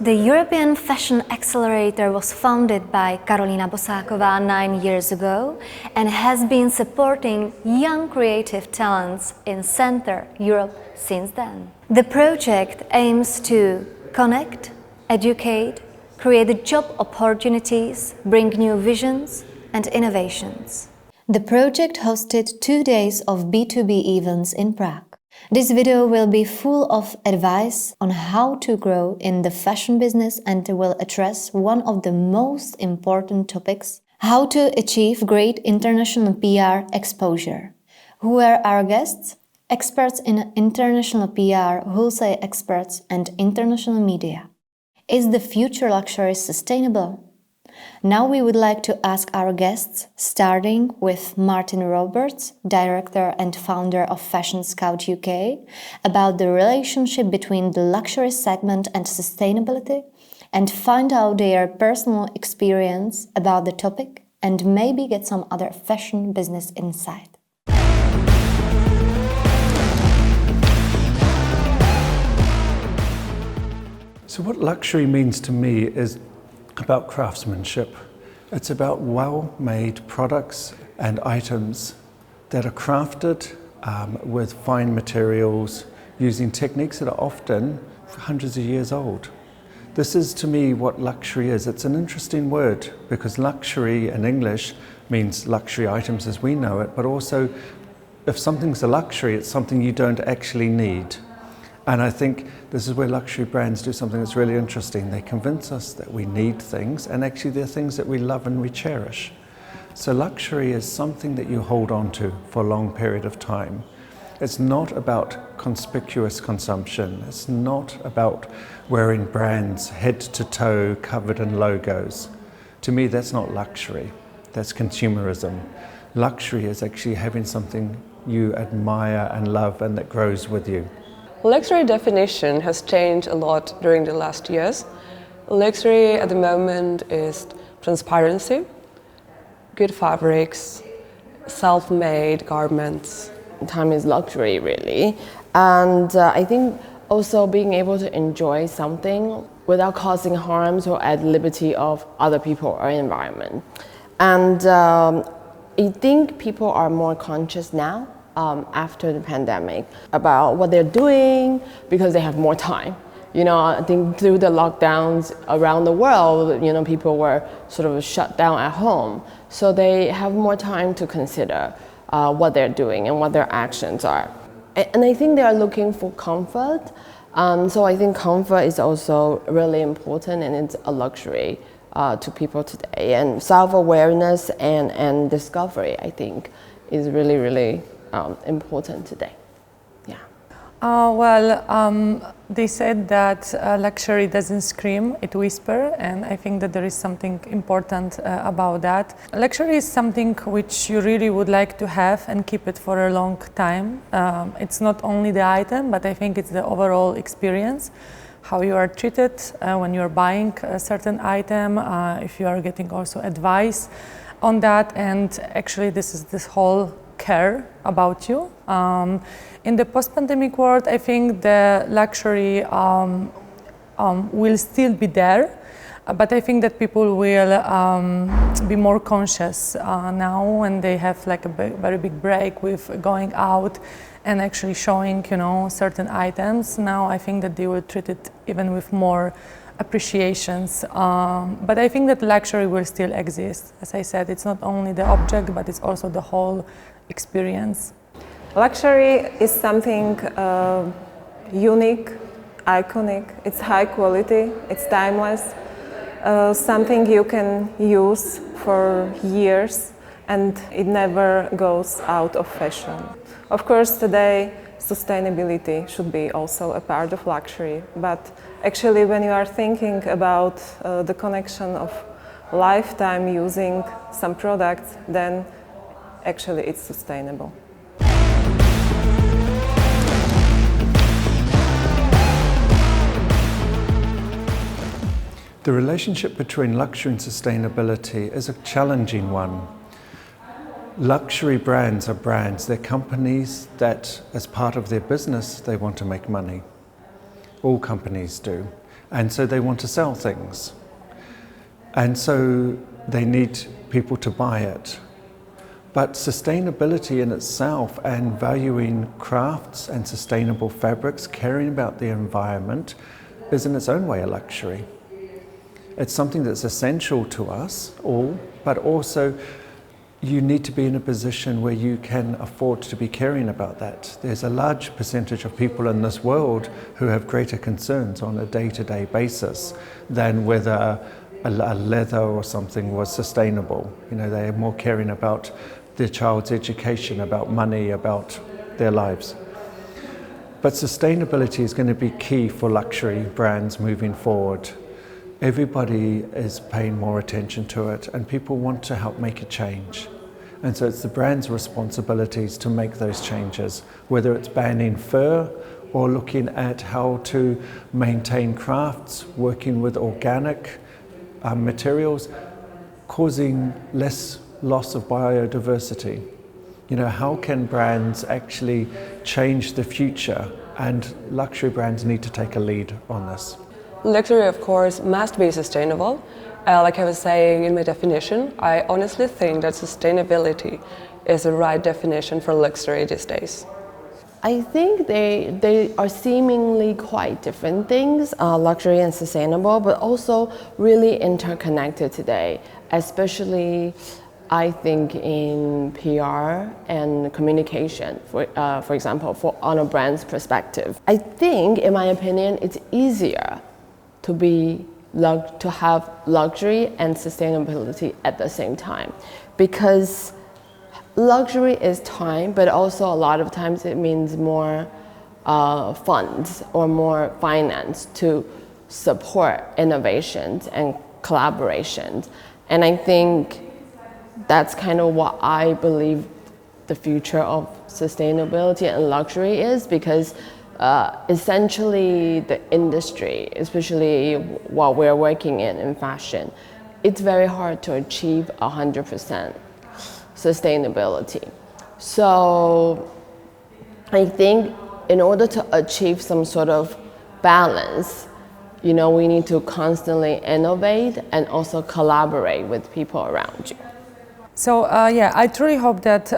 The European Fashion Accelerator was founded by Karolina Bosáková 9 years ago and has been supporting young creative talents in Central Europe since then. The project aims to connect, educate, create job opportunities, bring new visions and innovations. The project hosted 2 days of B2B events in Prague. This video will be full of advice on how to grow in the fashion business and will address one of the most important topics: how to achieve great international PR exposure. Who are our guests? Experts in international PR, wholesale experts and international media. Is the future luxury sustainable? Now we would like to ask our guests, starting with Martin Roberts, Director and Founder of Fashion Scout UK, about the relationship between the luxury segment and sustainability, and find out their personal experience about the topic and maybe get some other fashion business insight. So what luxury means to me is about craftsmanship. It's about well-made products and items that are crafted with fine materials, using techniques that are often hundreds of years old. This is, to me, what luxury is. It's an interesting word because luxury in English means luxury items as we know it, but also if something's a luxury, it's something you don't actually need. And I think this is where luxury brands do something that's really interesting. They convince us that we need things, and actually they're things that we love and we cherish. So luxury is something that you hold on to for a long period of time. It's not about conspicuous consumption. It's not about wearing brands head to toe covered in logos. To me, that's not luxury. That's consumerism. Luxury is actually having something you admire and love and that grows with you. Luxury definition has changed a lot during the last years. Luxury at the moment is transparency, good fabrics, self-made garments. Time is luxury, really. And I think also being able to enjoy something without causing harms or at liberty of other people or environment. And I think people are more conscious now after the pandemic about what they're doing because they have more time. You know, I think through the lockdowns around the world, you know, people were sort of shut down at home. So they have more time to consider what they're doing and what their actions are. And I think they are looking for comfort. So I think comfort is also really important, and it's a luxury to people today. And self-awareness and discovery, I think, is really, really important today. They said that luxury doesn't scream, it whispers, and I think that there is something important about that. Luxury is something which you really would like to have and keep it for a long time. It's not only the item, but I think it's the overall experience, how you are treated when you're buying a certain item, if you are getting also advice on that, and actually this is this whole care about you. In the post-pandemic world, I think the luxury will still be there, but I think that people will be more conscious now when they have like a very big break with going out and actually showing, you know, certain items. Now I think that they will treat it even with more appreciations, but I think that luxury will still exist. As I said, it's not only the object, but it's also the whole experience. Luxury is something unique, iconic, it's high quality, it's timeless, something you can use for years and it never goes out of fashion. Of course, today sustainability should be also a part of luxury, but actually when you are thinking about the connection of lifetime using some products, then actually it's sustainable. The relationship between luxury and sustainability is a challenging one. Luxury brands are brands, they're companies that, as part of their business, they want to make money. All companies do. And so they want to sell things. And so they need people to buy it. But sustainability in itself and valuing crafts and sustainable fabrics, caring about the environment, is in its own way a luxury. It's something that's essential to us all, but also you need to be in a position where you can afford to be caring about that. There's a large percentage of people in this world who have greater concerns on a day-to-day basis than whether a leather or something was sustainable. You know, they're more caring about their child's education, about money, about their lives. But sustainability is going to be key for luxury brands moving forward. Everybody is paying more attention to it and people want to help make a change. And so it's the brand's responsibilities to make those changes, whether it's banning fur or looking at how to maintain crafts, working with organic materials, causing less loss of biodiversity. You know, how can brands actually change the future? And luxury brands need to take a lead on this. Luxury, of course, must be sustainable. Like I was saying in my definition, I honestly think that sustainability is the right definition for luxury these days. I think they are seemingly quite different things, luxury and sustainable, but also really interconnected today, especially I think in PR and communication, for example, on a brand's perspective. I think, in my opinion, it's easier to have luxury and sustainability at the same time, because luxury is time, but also a lot of times it means more funds or more finance to support innovations and collaborations. And I think that's kind of what I believe the future of sustainability and luxury is, because essentially the industry, especially what we're working in fashion, it's very hard to achieve 100% sustainability. So I think in order to achieve some sort of balance, you know, we need to constantly innovate and also collaborate with people around you. So yeah, I truly hope that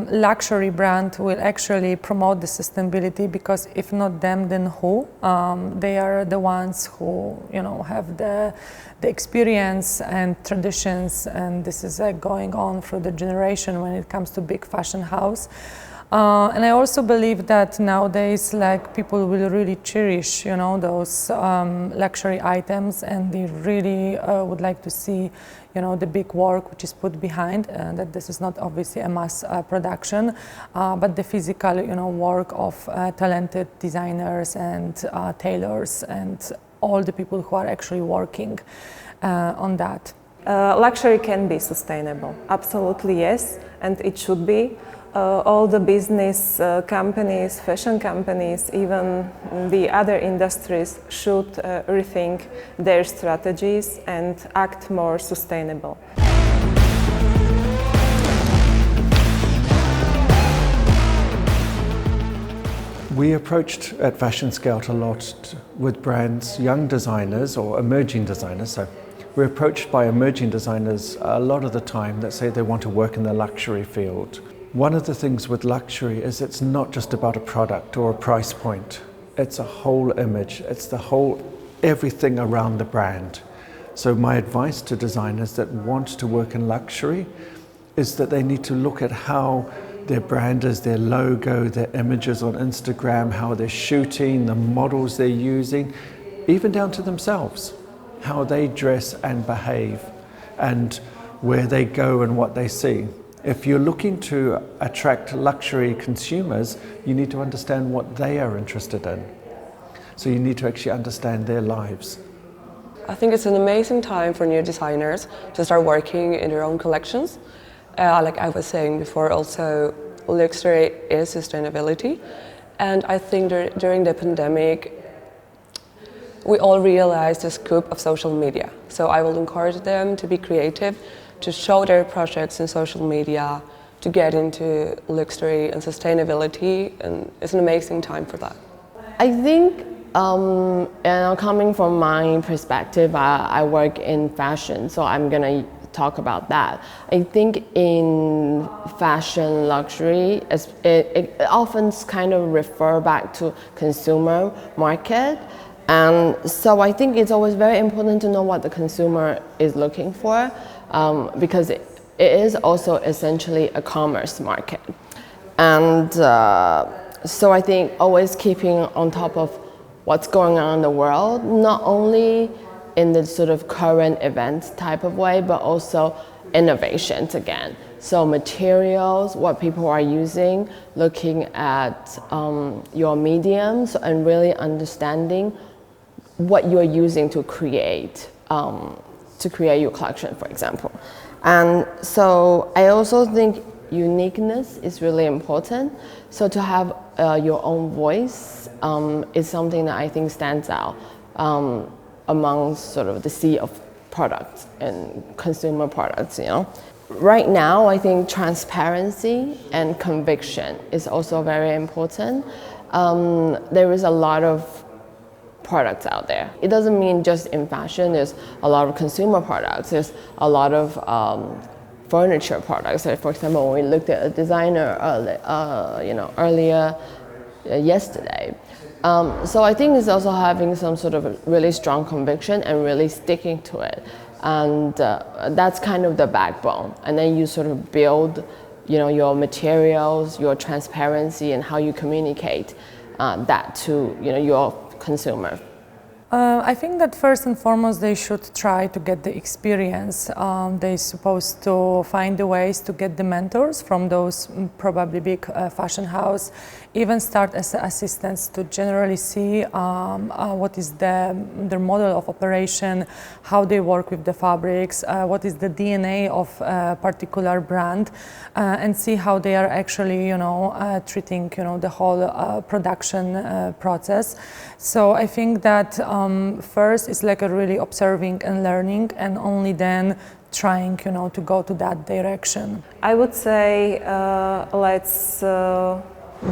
luxury brand will actually promote the sustainability, because if not them, then who? They are the ones who, you know, have the experience and traditions, and this is going on through the generation when it comes to big fashion house. And I also believe that nowadays, like, people will really cherish, you know, those luxury items, and they really would like to see, you know, the big work which is put behind, that this is not obviously a mass production, but the physical, you know, work of talented designers and tailors and all the people who are actually working on that. Luxury can be sustainable, absolutely yes, and it should be. All the business companies, fashion companies, even the other industries should rethink their strategies and act more sustainable. We approached at Fashion Scout a lot with brands, young designers or emerging designers. So we're approached by emerging designers a lot of the time that say they want to work in the luxury field. One of the things with luxury is it's not just about a product or a price point. It's a whole image. It's the whole everything around the brand. So my advice to designers that want to work in luxury is that they need to look at how their brand is, their logo, their images on Instagram, how they're shooting, the models they're using, even down to themselves, how they dress and behave and where they go and what they see. If you're looking to attract luxury consumers, you need to understand what they are interested in. So you need to actually understand their lives. I think it's an amazing time for new designers to start working in their own collections. Like I was saying before, also luxury is sustainability. And I think during the pandemic, we all realized the scope of social media. So I will encourage them to be creative, to show their projects in social media, to get into luxury and sustainability, and it's an amazing time for that. I think And coming from my perspective, I work in fashion, so I'm gonna talk about that. I think in fashion luxury, it often kind of refer back to consumer market. And so I think it's always very important to know what the consumer is looking for, because it is also essentially a commerce market. And so I think always keeping on top of what's going on in the world, not only in the sort of current events type of way, but also innovations again. So materials, what people are using, looking at your mediums and really understanding what you're using to create your collection, for example. And so I also think uniqueness is really important. So to have your own voice is something that I think stands out among sort of the sea of products and consumer products, you know. Right now, I think transparency and conviction is also very important. There is a lot of products out there. It doesn't mean just in fashion, there's a lot of consumer products, there's a lot of furniture products. So for example, when we looked at a designer earlier yesterday. So I think it's also having some sort of really strong conviction and really sticking to it. And that's kind of the backbone. And then you sort of build, your materials, your transparency, and how you communicate that to, your consumer. I think that first and foremost they should try to get the experience. They're supposed to find the ways to get the mentors from those probably big fashion house, even start as assistants to generally see what is their model of operation, how they work with the fabrics, what is the DNA of a particular brand, and see how they are actually, treating, the whole production process. So I think that first is like a really observing and learning, and only then trying, to go to that direction. I would say let's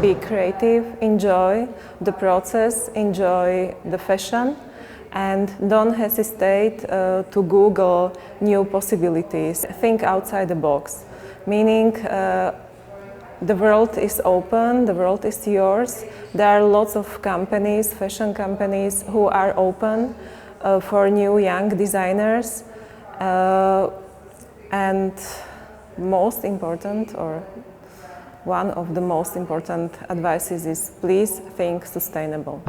be creative, enjoy the process, enjoy the fashion, and don't hesitate to Google new possibilities. Think outside the box, meaning the world is open, the world is yours. There are lots of companies, fashion companies, who are open for new young designers. And most important, or one of the most important advices is please think sustainable.